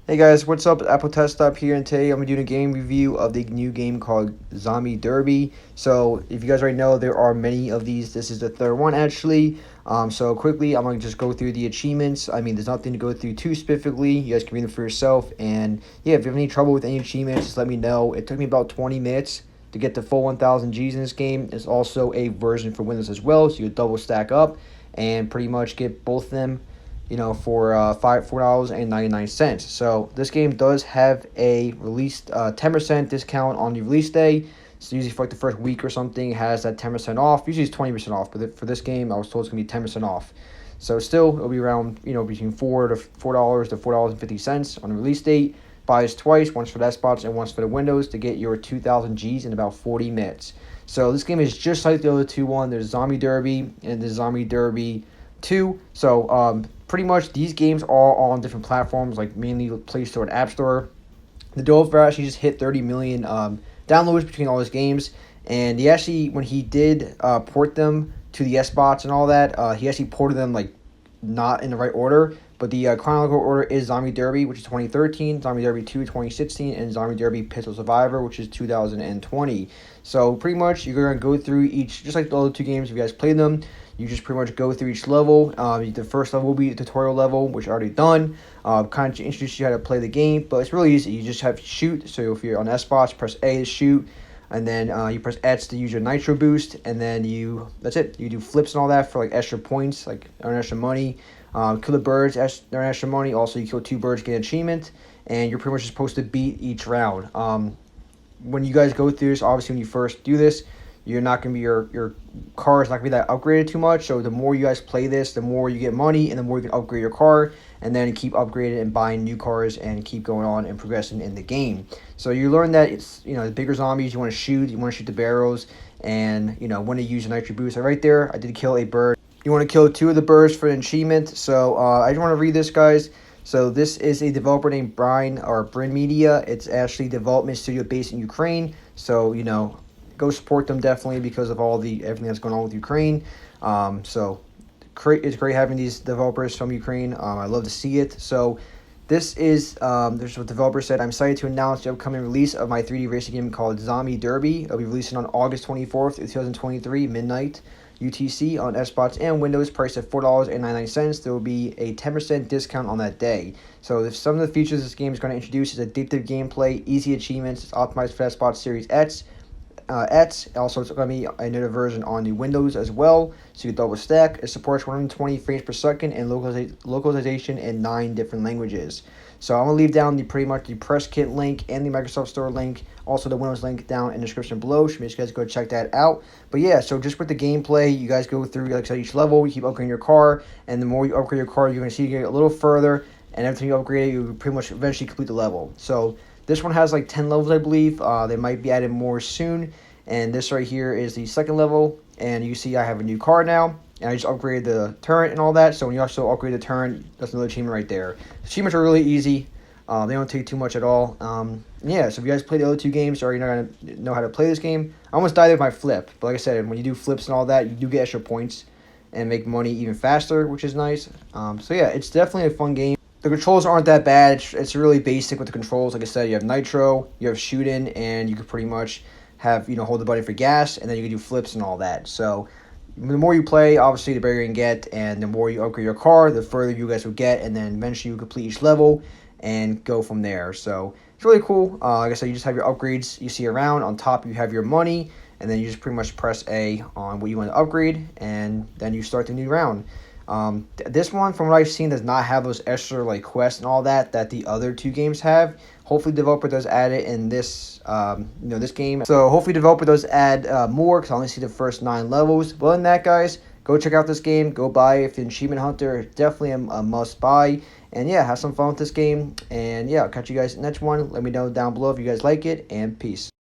Hey guys, what's up? Apple Test Stop here, and today I'm doing a game review of the new game called Zombie Derby. So, if you guys already know, there are many of these. This is the third one actually. So quickly, I'm gonna just go through the achievements. I mean, there's nothing to go through too specifically. You guys can read them for yourself. And yeah, if you have any trouble with any achievements, just let me know. It took me about 20 minutes to get the full 1,000 Gs in this game. There's also a version for Windows as well, so you can double stack up and pretty much get both of them for $4.99. So this game does have a released 10% discount on the release day. So usually for like the first week or something, it has that 10% off. Usually it's 20% off, but for this game, I was told it's gonna be 10% off. So still, it'll be around between $4 to $4.50 on the release date. Buys twice, once for the Xbox and once for the Windows, to get your 2,000 Gs in about 40 minutes. So this game is just like the other two one. There's Zombie Derby and there's Zombie Derby 2. So pretty much these games are all on different platforms, like mainly Play Store and App Store. The developer actually just hit 30 million downloads between all his games, and he actually, when he did port them to the Xbox and all that, he actually ported them like not in the right order. But the chronological order is Zombie Derby, which is 2013, Zombie Derby 2, 2016, and Zombie Derby Pistol Survivor, which is 2020. So pretty much you're going to go through each, just like the other two games, if you guys played them, you just pretty much go through each level. The first level will be the tutorial level, which I already done. Kind of introduce you how to play the game, but it's really easy. You just have to shoot. So if you're on Xbox, press A to shoot, and then you press X to use your nitro boost, and then that's it. You do flips and all that for like extra points, like earn extra money. Kill the birds, earn extra money. Also, you kill 2 birds, get an achievement, and you're pretty much supposed to beat each round. When you guys go through this, obviously when you first do this, you're not going to be, your car is not going to be that upgraded too much. So the more you guys play this, the more you get money, and the more you can upgrade your car, and then keep upgrading and buying new cars and keep going on and progressing in the game. So you learn that it's, the bigger zombies you want to shoot the barrels, and when to use your nitro boost. So right there, I did kill a bird. You want to kill 2 of the birds for an achievement. So I just want to read this, guys. So this is a developer named Brin Media. It's actually a development studio based in Ukraine. So go support them definitely because of everything that's going on with Ukraine. So it's great having these developers from Ukraine. I love to see it. So this is there's what the developer said. I'm excited to announce the upcoming release of my 3D racing game called Zombie Derby. It'll be releasing on August 24th, 2023, midnight UTC on Xbox and Windows, priced at $4.99. There will be a 10% discount on that day. So if some of the features this game is going to introduce is addictive gameplay, easy achievements. It's optimized for Xbox Series X. Also, it's going to be another version on the Windows as well, so you can double stack. It supports 120 frames per second and localization in 9 different languages. So I'm going to leave down pretty much the press kit link and the Microsoft Store link, also the Windows link down in the description below. So make sure you guys go check that out. But yeah, so just with the gameplay, you guys go through, like I said, each level, you keep upgrading your car, and the more you upgrade your car, you're going to see you get a little further, and every time you upgrade it, you pretty much eventually complete the level. So this one has like 10 levels, I believe. They might be adding more soon. And this right here is the second level. And you see I have a new car now. And I just upgraded the turret and all that. So when you also upgrade the turret, that's another achievement right there. Achievements are really easy. They don't take too much at all. Yeah, so if you guys play the other two games, or you're not going to know how to play this game, I almost died with my flip. But like I said, when you do flips and all that, you do get extra points and make money even faster, which is nice. So yeah, it's definitely a fun game. The controls aren't that bad. It's really basic with the controls. Like I said, you have nitro, you have shooting, and you can pretty much have, hold the button for gas, and then you can do flips and all that. So the more you play, obviously, the better you can get, and the more you upgrade your car, the further you guys will get, and then eventually you complete each level and go from there. So it's really cool. Like I said, you just have your upgrades you see around. On top, you have your money, and then you just pretty much press A on what you want to upgrade, and then you start the new round. This one, from what I've seen, does not have those extra like quests and all that the other two games have. Hopefully, the developer does add it in this, this game. So hopefully, the developer does add more, because I only see the first 9 levels. But other than that, guys, go check out this game. Go buy it. If you're an achievement hunter, it's definitely a must buy. And yeah, have some fun with this game. And yeah, I'll catch you guys in the next one. Let me know down below if you guys like it. And peace.